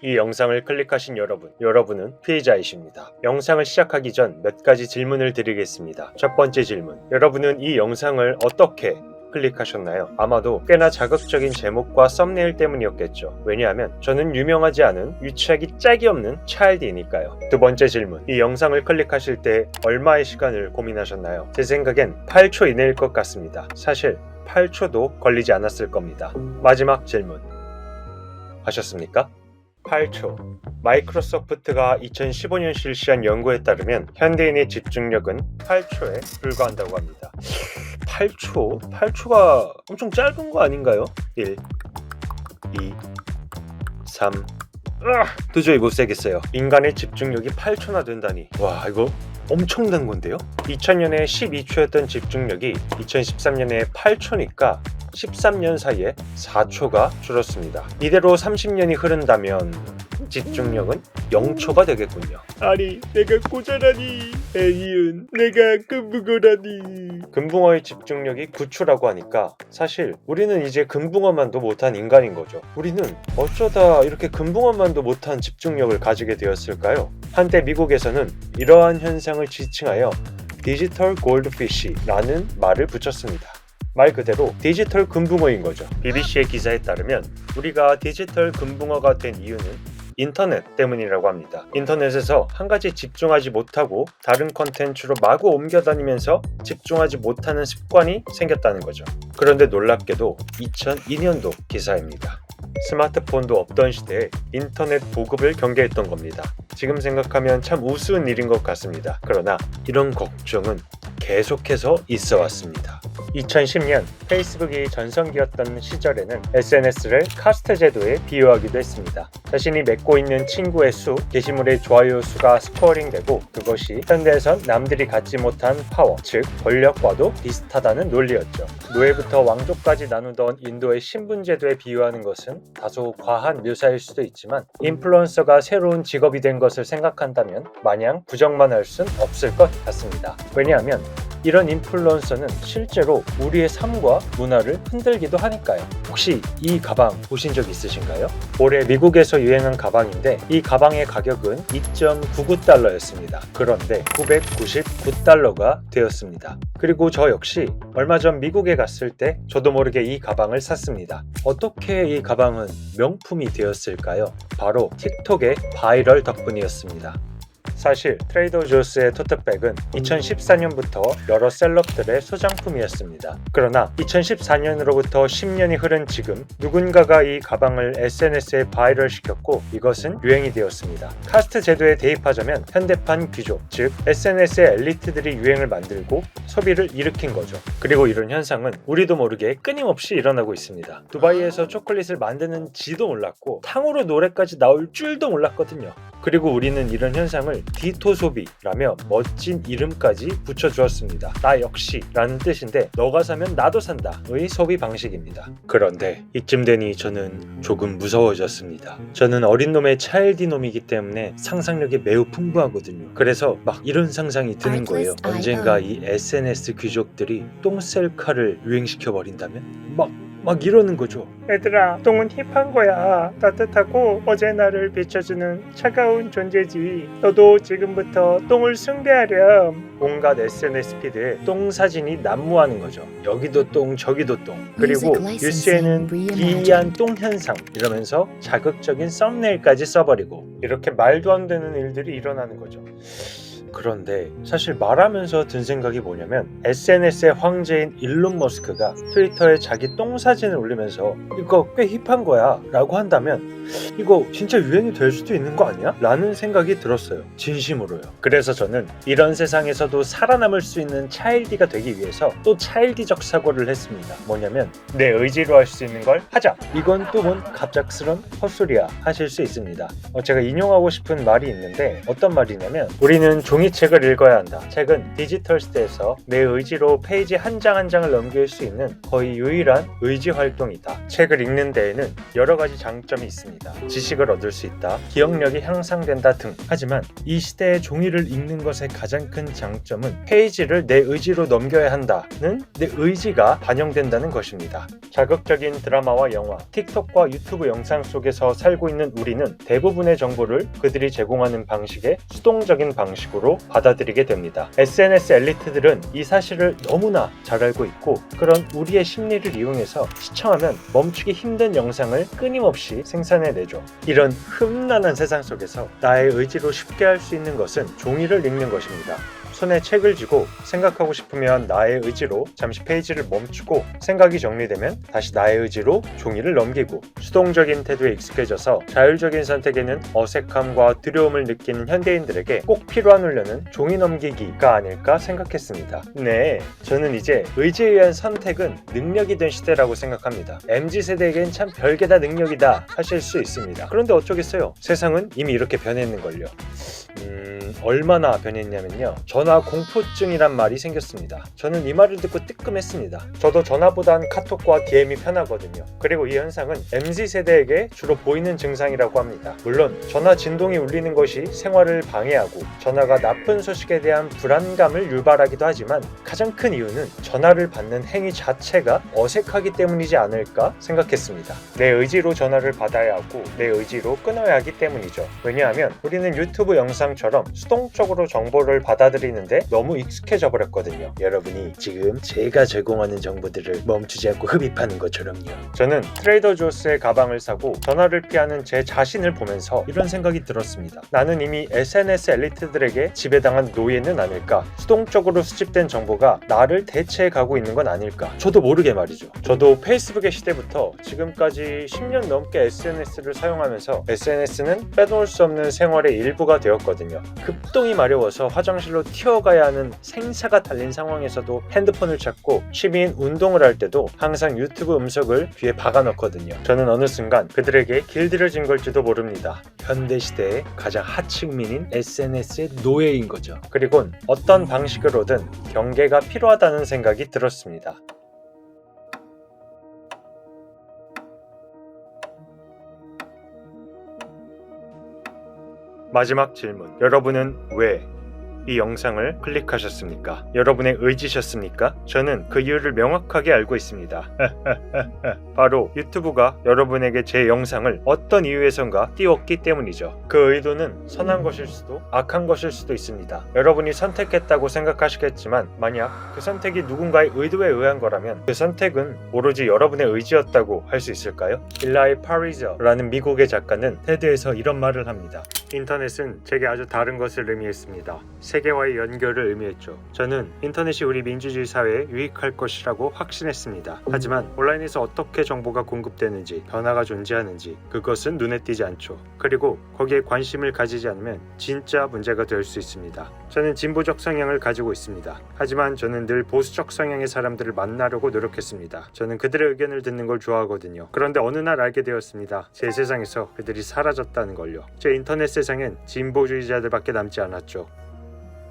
이 영상을 클릭하신 여러분은 피해자이십니다. 영상을 시작하기 전 몇 가지 질문을 드리겠습니다. 첫 번째 질문, 여러분은 이 영상을 어떻게 클릭하셨나요? 아마도 꽤나 자극적인 제목과 썸네일 때문이었겠죠. 왜냐하면 저는 유명하지 않은 유치하기 짝이 없는 차일드이니까요. 두 번째 질문, 이 영상을 클릭하실 때 얼마의 시간을 고민하셨나요? 제 생각엔 8초 이내일 것 같습니다. 사실 8초도 걸리지 않았을 겁니다. 마지막 질문, 하셨습니까? 8초. 마이크로소프트가 2015년 실시한 연구에 따르면 현대인의 집중력은 8초에 불과한다고 합니다. 8초? 8초가 엄청 짧은 거 아닌가요? 1, 2, 3. 도저히 못 세겠어요. 인간의 집중력이 8초나 된다니. 와, 이거 엄청난 건데요? 2000년에 12초였던 집중력이 2013년에 8초니까 13년 사이에 4초가 줄었습니다. 이대로 30년이 흐른다면 집중력은 0초가 되겠군요. 아니, 내가 고자라니, 에이은, 내가 금붕어라니. 금붕어의 집중력이 9초라고 하니까 사실 우리는 이제 금붕어만도 못한 인간인 거죠. 우리는 어쩌다 이렇게 금붕어만도 못한 집중력을 가지게 되었을까요? 한때 미국에서는 이러한 현상을 지칭하여 디지털 골드피쉬라는 말을 붙였습니다. 말 그대로 디지털 금붕어인 거죠. BBC의 기사에 따르면 우리가 디지털 금붕어가 된 이유는 인터넷 때문이라고 합니다. 인터넷에서 한 가지 집중하지 못하고 다른 컨텐츠로 마구 옮겨다니면서 집중하지 못하는 습관이 생겼다는 거죠. 그런데 놀랍게도 2002년도 기사입니다. 스마트폰도 없던 시대에 인터넷 보급을 경계했던 겁니다. 지금 생각하면 참 우스운 일인 것 같습니다. 그러나 이런 걱정은 계속해서 있어 왔습니다. 2010년 페이스북이 전성기였던 시절에는 SNS를 카스트 제도에 비유하기도 했습니다. 자신이 맺고 있는 친구의 수, 게시물의 좋아요 수가 스코어링되고 그것이 현대에선 남들이 갖지 못한 파워, 즉 권력과도 비슷하다는 논리였죠. 노예부터 왕족까지 나누던 인도의 신분 제도에 비유하는 것은 다소 과한 묘사일 수도 있지만 인플루언서가 새로운 직업이 된 것을 생각한다면 마냥 부정만 할 순 없을 것 같습니다. 왜냐하면 이런 인플루언서는 실제로 우리의 삶과 문화를 흔들기도 하니까요. 혹시 이 가방 보신 적 있으신가요? 올해 미국에서 유행한 가방인데 이 가방의 가격은 2.99달러였습니다. 그런데 999달러가 되었습니다. 그리고 저 역시 얼마 전 미국에 갔을 때 저도 모르게 이 가방을 샀습니다. 어떻게 이 가방은 명품이 되었을까요? 바로 틱톡의 바이럴 덕분이었습니다. 사실 트레이더 조스의 토트백은 2014년부터 여러 셀럽들의 소장품이었습니다. 그러나 2014년으로부터 10년이 흐른 지금 누군가가 이 가방을 SNS에 바이럴 시켰고 이것은 유행이 되었습니다. 카스트 제도에 대입하자면 현대판 귀족, 즉 SNS의 엘리트들이 유행을 만들고 소비를 일으킨 거죠. 그리고 이런 현상은 우리도 모르게 끊임없이 일어나고 있습니다. 두바이에서 초콜릿을 만드는지도 몰랐고 탕후루 노래까지 나올 줄도 몰랐거든요. 그리고 우리는 이런 현상을 디토 소비라며 멋진 이름까지 붙여주었습니다. 나 역시 라는 뜻인데 너가 사면 나도 산다의 소비 방식입니다. 그런데 이쯤 되니 저는 조금 무서워졌습니다. 저는 어린 놈의 차일드 놈이기 때문에 상상력이 매우 풍부하거든요. 그래서 막 이런 상상이 드는 거예요. 언젠가 이 SNS 귀족들이 똥셀카를 유행시켜버린다면? 막 이러는 거죠. 얘들아, 똥은 힙한 거야. 따뜻하고 어제 나를 비춰주는 차가운 존재지. 너도 지금부터 똥을 숭배하렴. 온갖 SNS 피드에 똥 사진이 난무하는 거죠. 여기도 똥, 저기도 똥. 그리고 뉴스에는 기이한 똥 현상 이러면서 자극적인 썸네일까지 써버리고 이렇게 말도 안 되는 일들이 일어나는 거죠. 그런데 사실 말하면서 든 생각이 뭐냐면 SNS의 황제인 일론 머스크가 트위터에 자기 똥 사진을 올리면서 이거 꽤 힙한 거야 라고 한다면 이거 진짜 유행이 될 수도 있는 거 아니야? 라는 생각이 들었어요. 진심으로요. 그래서 저는 이런 세상에서도 살아남을 수 있는 차일디가 되기 위해서 또 차일디적 사고를 했습니다. 뭐냐면 내 의지로 할 수 있는 걸 하자. 이건 또 뭔 갑작스런 헛소리야 하실 수 있습니다. 제가 인용하고 싶은 말이 있는데 어떤 말이냐면 우리는 종이책을 읽어야 한다. 책은 디지털 시대에서 내 의지로 페이지 한 장 한 장을 넘길 수 있는 거의 유일한 의지 활동이다. 책을 읽는 데에는 여러 가지 장점이 있습니다. 지식을 얻을 수 있다. 기억력이 향상된다 등. 하지만 이 시대의 종이를 읽는 것의 가장 큰 장점은 페이지를 내 의지로 넘겨야 한다는 내 의지가 반영된다는 것입니다. 자극적인 드라마와 영화, 틱톡과 유튜브 영상 속에서 살고 있는 우리는 대부분의 정보를 그들이 제공하는 방식의 수동적인 방식으로 받아들이게 됩니다. SNS 엘리트들은 이 사실을 너무나 잘 알고 있고 그런 우리의 심리를 이용해서 시청하면 멈추기 힘든 영상을 끊임없이 생산해내죠. 이런 흠난한 세상 속에서 나의 의지로 쉽게 할 수 있는 것은 종이를 읽는 것입니다. 손에 책을 쥐고 생각하고 싶으면 나의 의지로 잠시 페이지를 멈추고 생각이 정리되면 다시 나의 의지로 종이를 넘기고 수동적인 태도에 익숙해져서 자율적인 선택에는 어색함과 두려움을 느끼는 현대인들에게 꼭 필요한 훈련은 종이 넘기기가 아닐까 생각했습니다. 네, 저는 이제 의지에 의한 선택은 능력이 된 시대라고 생각합니다. MZ세대에겐 참 별게 다 능력이다 하실 수 있습니다. 그런데 어쩌겠어요. 세상은 이미 이렇게 변했는걸요. 얼마나 변했냐면요. 전화 공포증이란 말이 생겼습니다. 저는 이 말을 듣고 뜨끔했습니다. 저도 전화보단 카톡과 DM이 편하거든요. 그리고 이 현상은 MZ세대에게 주로 보이는 증상이라고 합니다. 물론 전화 진동이 울리는 것이 생활을 방해하고 전화가 나쁜 소식에 대한 불안감을 유발하기도 하지만 가장 큰 이유는 전화를 받는 행위 자체가 어색하기 때문이지 않을까 생각했습니다. 내 의지로 전화를 받아야 하고 내 의지로 끊어야 하기 때문이죠. 왜냐하면 우리는 유튜브 영상처럼 수동적으로 정보를 받아들이는데 너무 익숙해져 버렸거든요. 여러분이 지금 제가 제공하는 정보들을 멈추지 않고 흡입하는 것처럼요. 저는 트레이더 조스의 가방을 사고 전화를 피하는 제 자신을 보면서 이런 생각이 들었습니다. 나는 이미 SNS 엘리트들에게 지배당한 노예는 아닐까? 수동적으로 수집된 정보가 나를 대체해 가고 있는 건 아닐까? 저도 모르게 말이죠. 저도 페이스북의 시대부터 지금까지 10년 넘게 SNS를 사용하면서 SNS는 빼놓을 수 없는 생활의 일부가 되었거든요. 급동이 마려워서 화장실로 튀어가야 하는 생사가 달린 상황에서도 핸드폰을 찾고 취미인 운동을 할 때도 항상 유튜브 음성을 귀에 박아넣거든요. 저는 어느 순간 그들에게 길들여진 걸지도 모릅니다. 현대시대의 가장 하층민인 SNS의 노예인 거죠. 그리곤 어떤 방식으로든 경계가 필요하다는 생각이 들었습니다. 마지막 질문. 여러분은 왜 이 영상을 클릭하셨습니까? 여러분의 의지셨습니까? 저는 그 이유를 명확하게 알고 있습니다. 바로 유튜브가 여러분에게 제 영상을 어떤 이유에선가 띄웠기 때문이죠. 그 의도는 선한 것일 수도 악한 것일 수도 있습니다. 여러분이 선택했다고 생각하시겠지만 만약 그 선택이 누군가의 의도에 의한 거라면 그 선택은 오로지 여러분의 의지였다고 할 수 있을까요? 일라이 파리저라는 미국의 작가는 테드에서 이런 말을 합니다. 인터넷은 제게 아주 다른 것을 의미했습니다. 세계와의 연결을 의미했죠. 저는 인터넷이 우리 민주주의 사회에 유익할 것이라고 확신했습니다. 하지만 온라인에서 어떻게 정보가 공급되는지, 변화가 존재하는지 그것은 눈에 띄지 않죠. 그리고 거기에 관심을 가지지 않으면 진짜 문제가 될 수 있습니다. 저는 진보적 성향을 가지고 있습니다. 하지만 저는 늘 보수적 성향의 사람들을 만나려고 노력했습니다. 저는 그들의 의견을 듣는 걸 좋아하거든요. 그런데 어느 날 알게 되었습니다. 제 세상에서 그들이 사라졌다는 걸요. 제 인터넷 세상엔 진보주의자들밖에 남지 않았죠.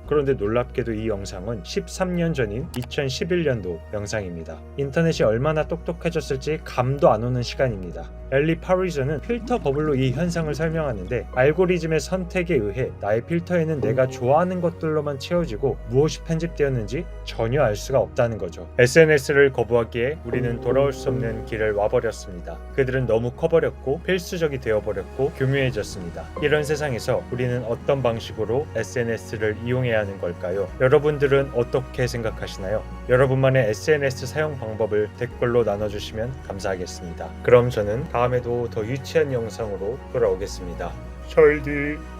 그런데 놀랍게도 이 영상은 13년 전인 2011년도 영상입니다. 인터넷이 얼마나 똑똑해졌을지 감도 안 오는 시간입니다. 엘리 파리저는 필터 버블로 이 현상을 설명하는데 알고리즘의 선택에 의해 나의 필터에는 내가 좋아하는 것들로만 채워지고 무엇이 편집되었는지 전혀 알 수가 없다는 거죠. SNS를 거부하기에 우리는 돌아올 수 없는 길을 와버렸습니다. 그들은 너무 커버렸고 필수적이 되어버렸고 교묘해졌습니다. 이런 세상에서 우리는 어떤 방식으로 SNS를 이용해야 하는 걸까요? 여러분들은 어떻게 생각하시나요? 여러분만의 SNS 사용 방법을 댓글로 나눠주시면 감사하겠습니다. 그럼 저는 다음에도 더 유치한 영상으로 돌아오겠습니다. 찰디.